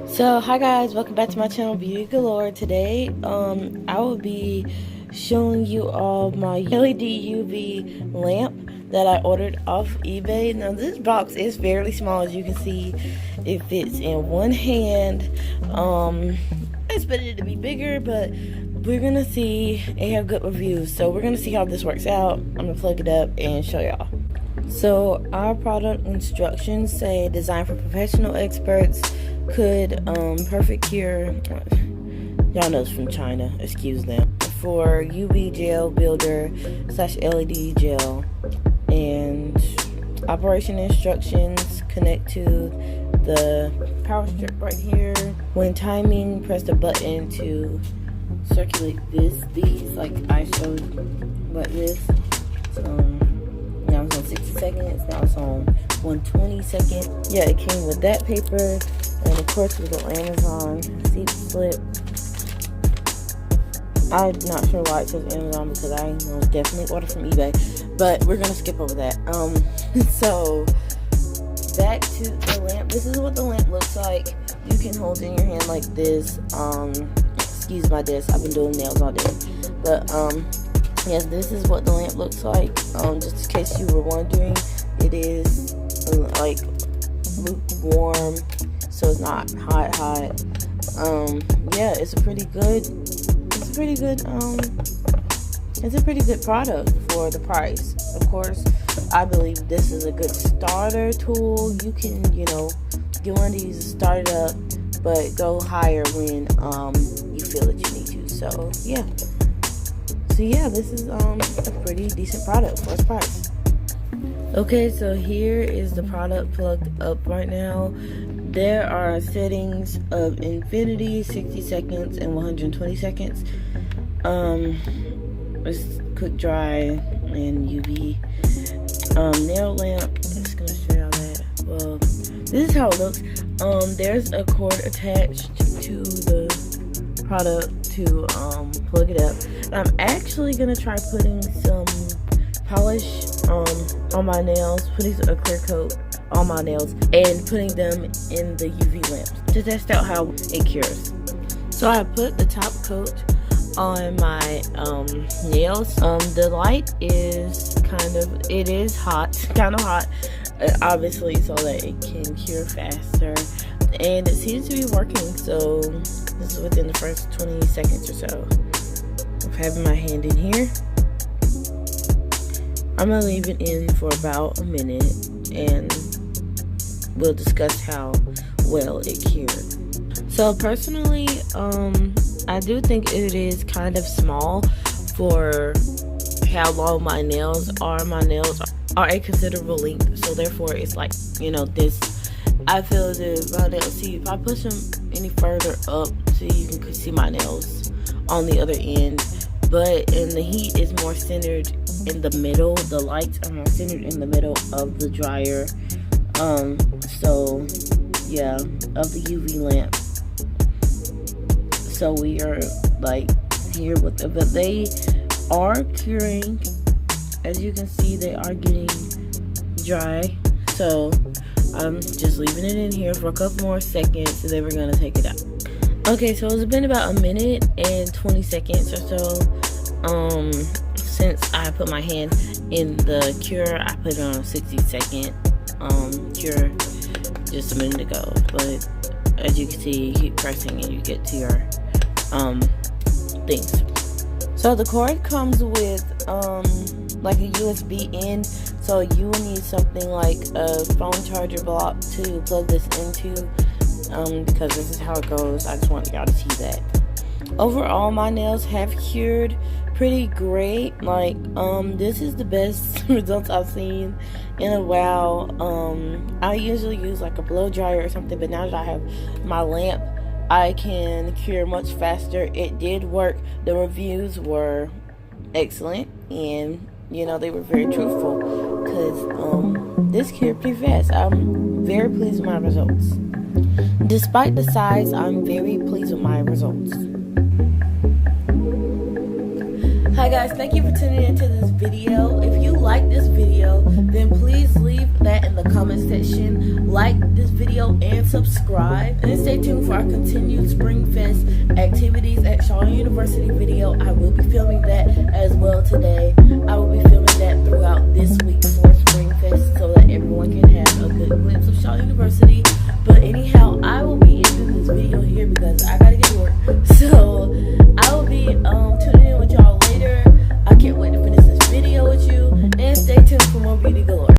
So hi guys, welcome back to my channel Beauty Galore. Today I will be showing you all my LED UV lamp that I ordered off eBay. Now this box is fairly small, as you can see. It fits in one hand. I expected it to be bigger, but we're gonna see. It have good reviews, so we're gonna see how this works out. I'm gonna plug it up and show y'all. So our product instructions say designed for professional experts, could perfect cure, y'all know it's from China, excuse them, for UV gel builder / LED gel. And operation instructions: connect to the power strip right here. When timing, press the button to circulate these like I showed, like this. Now it's on 60 seconds, now it's on 120 seconds. Yeah, it came with that paper, and of course with the Amazon seat slip. I'm not sure why it says Amazon, because I will definitely order from eBay, but we're gonna skip over that. So back to the lamp. This is what the lamp looks like. You can hold it in your hand like this. Excuse my desk, I've been doing nails all day, but yes, this is what the lamp looks like. Just in case you were wondering, it is like lukewarm, so it's not hot. Yeah, it's a pretty good product for the price. Of course, I believe this is a good starter tool. You can, get one of these to start it up, but go higher when you feel that you need to. So yeah. This is a pretty decent product for its price. Okay, so here is the product plugged up right now. There are settings of infinity, 60 seconds, and 120 seconds. It's quick dry and UV. Nail lamp. Just gonna show y'all that. Well, this is how it looks. There's a cord attached to the product to plug it up. I'm actually gonna try putting some polish on my nails, putting a clear coat on my nails, and putting them in the UV lamps to test out how it cures. So I put the top coat on my nails. The light is kind of hot, obviously, so that it can cure faster, and it seems to be working. So this is within the first 20 seconds or so of having my hand in here. I'm gonna leave it in for about a minute, and we'll discuss how well it cured. So personally, I do think it is kind of small for how long my nails are. My nails are a considerable length, so therefore it's like, this. I feel that my nails, see, if I push them any further up, so you can see my nails on the other end, and the heat is more centered in the middle. The lights are more centered in the middle of the dryer. So yeah, of the UV lamp. So we are like here with it, but they are curing. As you can see, they are getting dry. So I'm just leaving it in here for a couple more seconds, and then we're gonna take it out. Okay, so it's been about a minute and 20 seconds or so since I put my hand in the cure. I put it on a 60-second cure just a minute ago, but as you can see, you keep pressing and you get to your things. So the cord comes with like a USB in, so you will need something like a phone charger block to plug this into, because this is how it goes. I just want y'all to see that. Overall, my nails have cured pretty great. Like, this is the best results I've seen in a while. I usually use like a blow dryer or something, but now that I have my lamp, I can cure much faster. It did work. The reviews were excellent, and they were very truthful, because this cured pretty fast. I'm very pleased with my results. Despite the size, I'm very pleased with my results. Hi guys, thank you for tuning into this video. If you like this video, then please leave that in the comment section. Like this video and subscribe. And stay tuned for our continued Spring Fest activities at Shaw University video. I will be filming that as well today. I will be filming that throughout this week's